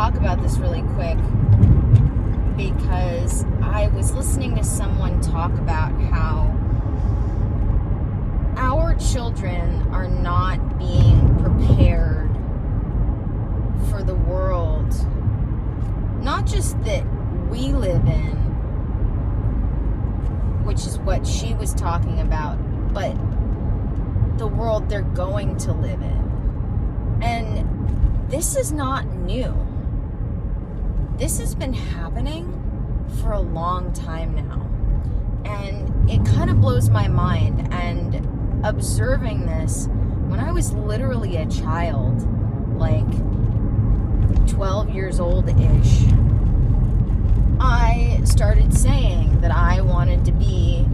talk about this really quick because I was listening to someone talk about how our children are not being prepared for the world, not just that we live in, which is what she was talking about, but the world they're going to live in. And this is not new. This has been happening for a long time now. And it kind of blows my mind. And observing this, when I was literally a child, like 12 years old-ish, I started saying that I wanted to be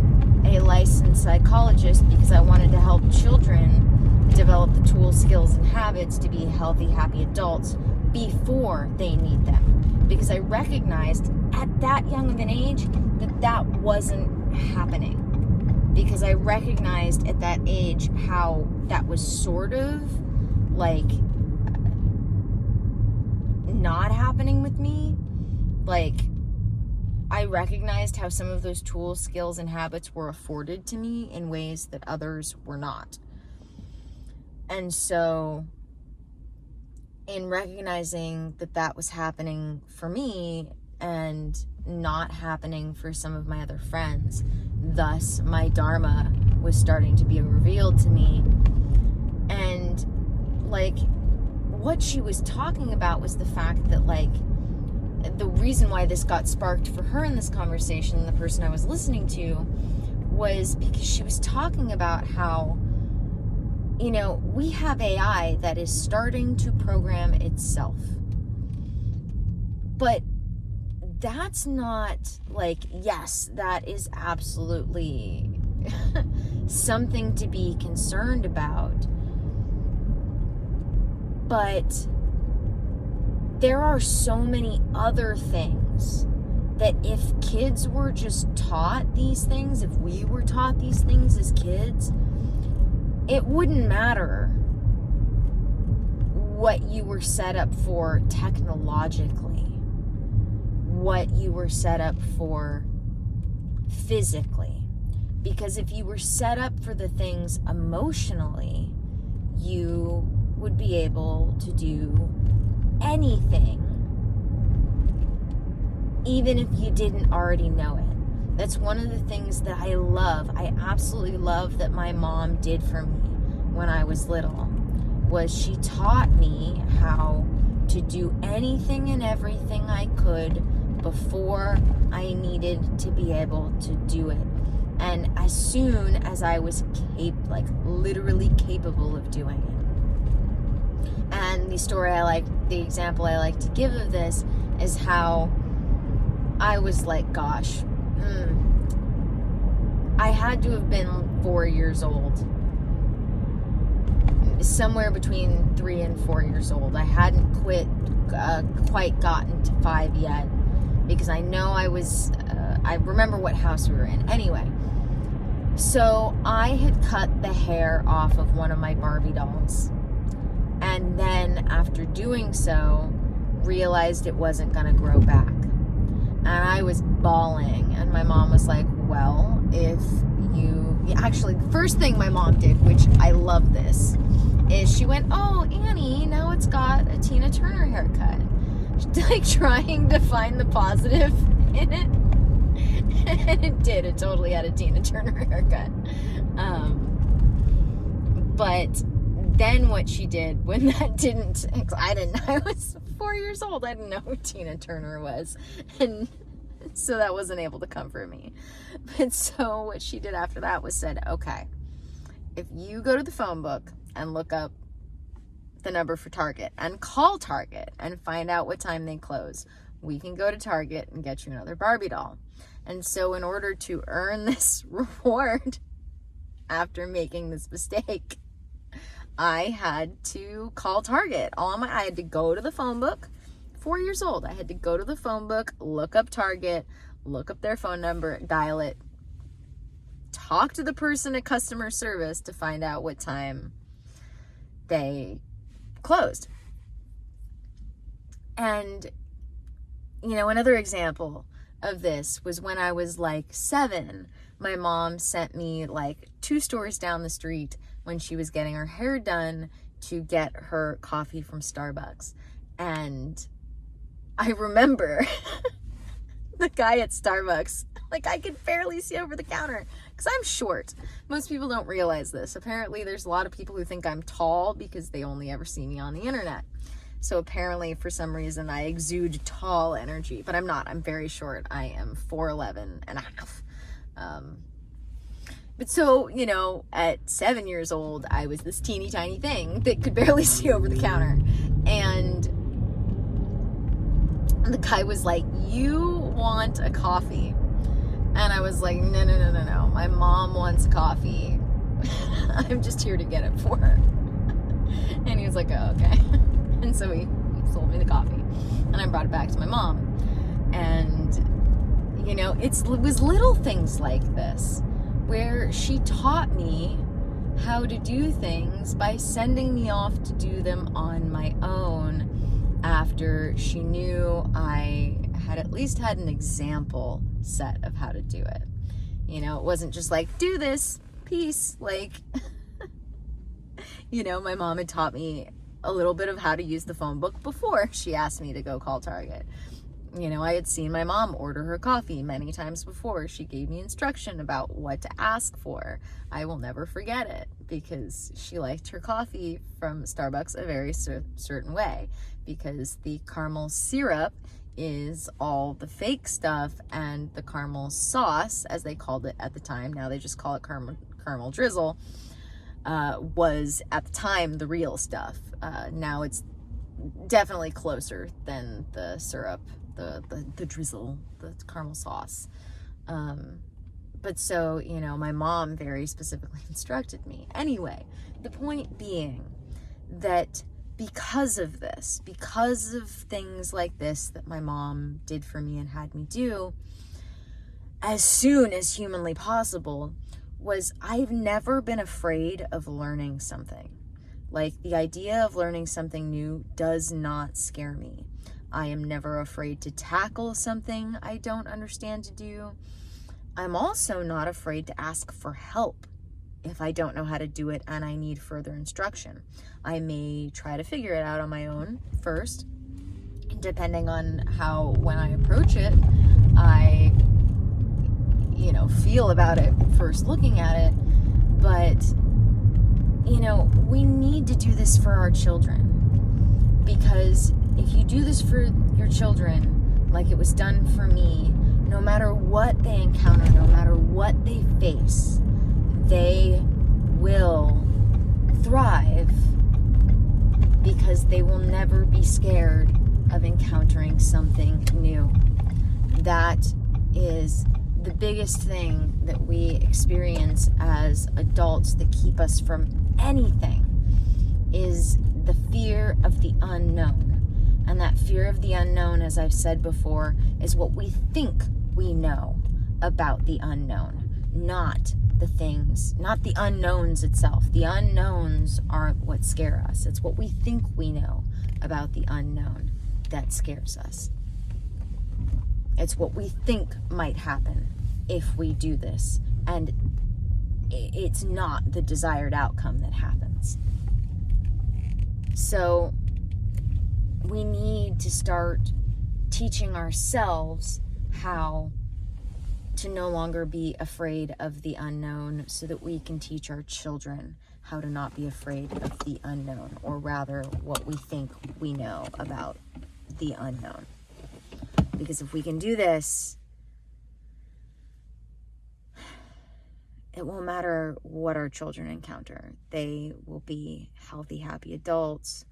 a licensed psychologist because I wanted to help children develop the tools, skills, and habits to be healthy, happy adults before they need them. Because I recognized at that young of an age that that wasn't happening. Because I recognized at that age how that was sort of like not happening with me. Like, I recognized how some of those tools, skills, and habits were afforded to me in ways that others were not. And so, in recognizing that that was happening for me and not happening for some of my other friends, thus my dharma was starting to be revealed to me. And like, what she was talking about was the fact that, like, the reason why this got sparked for her in this conversation, the person I was listening to, was because she was talking about how, you know, we have AI that is starting to program itself. But that's not, like, yes, that is absolutely something to be concerned about. But there are so many other things that if kids were just taught these things, if we were taught these things as kids, it wouldn't matter what you were set up for technologically, what you were set up for physically. Because if you were set up for the things emotionally, you would be able to do anything, even if you didn't already know it. That's one of the things that I love. I absolutely love that my mom did for me when I was little, was she taught me how to do anything and everything I could before I needed to be able to do it. And as soon as I was literally capable of doing it. And the example I like to give of this is how I was like, gosh, I had to have been 4 years old. Somewhere between 3 and 4 years old. I hadn't quite gotten to 5 yet, because I know I remember what house we were in. Anyway, so I had cut the hair off of one of my Barbie dolls. And then after doing so, realized it wasn't going to grow back. And I was bawling. And my mom was like, well, actually, the first thing my mom did, which I love this, is she went, oh, Annie, now it's got a Tina Turner haircut. Like, trying to find the positive in it. And it did. It totally had a Tina Turner haircut. But then what she did when that didn't, I was 4 years old. I didn't know who Tina Turner was. And so that wasn't able to comfort me. But so what she did after that was said, okay, if you go to the phone book and look up the number for Target and call Target and find out what time they close, we can go to Target and get you another Barbie doll. And so in order to earn this reward after making this mistake, I had to call Target. I had to go to the phone book. 4 years old. I had to go to the phone book, look up Target, look up their phone number, dial it, talk to the person at customer service to find out what time they closed. And, you know, another example of this was when I was like 7. My mom sent me like 2 stores down the street when she was getting her hair done to get her coffee from Starbucks. And I remember the guy at Starbucks, like, I could barely see over the counter because I'm short. Most people don't realize this. Apparently, there's a lot of people who think I'm tall because they only ever see me on the internet. So apparently, for some reason, I exude tall energy, but I'm not. I'm very short. I am 4'11" and a half. But so, you know, at 7 years old, I was this teeny tiny thing that could barely see over the counter. And the guy was like, "You want a coffee?" And I was like, no. My mom wants coffee. I'm just here to get it for her. And he was like, "Oh, okay." And so he sold me the coffee. And I brought it back to my mom. And, you know, it was little things like this where she taught me how to do things by sending me off to do them on my own after she knew I had at least had an example set of how to do it. You know, it wasn't just like, "Do this, peace." Like, you know, my mom had taught me a little bit of how to use the phone book before she asked me to go call Target. You know, I had seen my mom order her coffee many times before. She gave me instruction about what to ask for. I will never forget it because she liked her coffee from Starbucks a very certain way, because the caramel syrup is all the fake stuff, and the caramel sauce, as they called it at the time, now they just call it caramel drizzle, was at the time the real stuff. Now it's definitely closer than the syrup, the drizzle, the caramel sauce. But so, you know, my mom very specifically instructed me. Anyway, the point being that because of this, because of things like this that my mom did for me and had me do as soon as humanly possible, was I've never been afraid of learning something. Like, the idea of learning something new does not scare me. I am never afraid to tackle something I don't understand to do. I'm also not afraid to ask for help if I don't know how to do it and I need further instruction. I may try to figure it out on my own first, depending on how, when I approach it, I, you know, feel about it first looking at it. But, you know, we need to do this for our children, because if you do this for your children like it was done for me, no matter what they encounter, no matter what they face, they will thrive, because they will never be scared of encountering something new. That is the biggest thing that we experience as adults that keep us from anything, is the fear of the unknown. And that fear of the unknown, as I've said before, is what we think we know about the unknown, not the things, not the unknowns itself. The unknowns aren't what scare us. It's what we think we know about the unknown that scares us. It's what we think might happen if we do this, and it's not the desired outcome that happens. So we need to start teaching ourselves how to no longer be afraid of the unknown, so that we can teach our children how to not be afraid of the unknown, or rather what we think we know about the unknown. Because if we can do this, it won't matter what our children encounter. They will be healthy, happy adults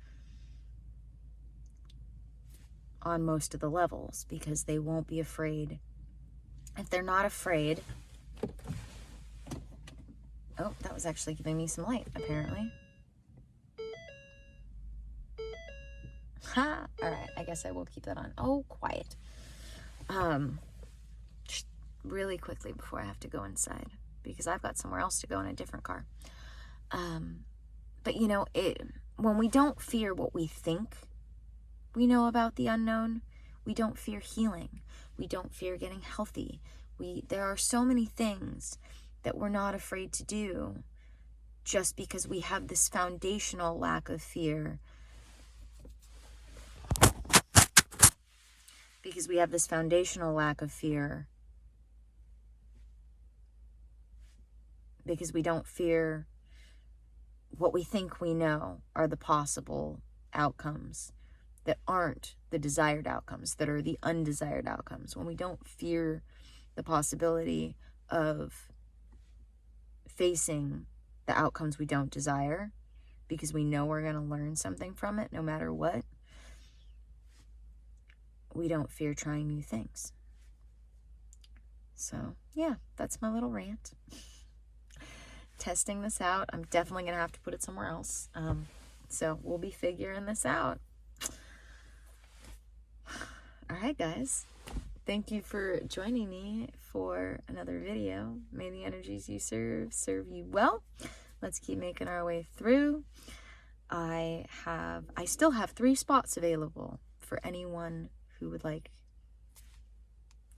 on most of the levels, because they won't be afraid. If they're not afraid... Oh, that was actually giving me some light, apparently. Ha! Alright, I guess I will keep that on. Oh, quiet. Just really quickly before I have to go inside, because I've got somewhere else to go in a different car. But you know, when we don't fear what we think we know about the unknown. We don't fear healing. We don't fear getting healthy. There are so many things that we're not afraid to do just because we have this foundational lack of fear. Because we have this foundational lack of fear. Because we don't fear what we think we know are the possible outcomes that aren't the desired outcomes, that are the undesired outcomes. When we don't fear the possibility of facing the outcomes we don't desire, because we know we're going to learn something from it no matter what, we don't fear trying new things. So, yeah, that's my little rant. Testing this out. I'm definitely going to have to put it somewhere else. So we'll be figuring this out. All right, guys. Thank you for joining me for another video. May the energies you serve you well. Let's keep making our way through. I still have 3 spots available for anyone who would like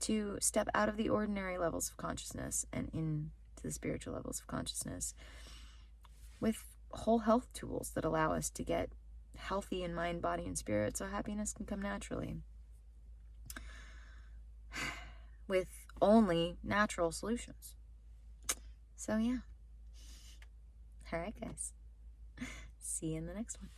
to step out of the ordinary levels of consciousness and into the spiritual levels of consciousness with whole health tools that allow us to get healthy in mind, body, and spirit, so happiness can come naturally with only natural solutions. So yeah. All right, guys. See you in the next one.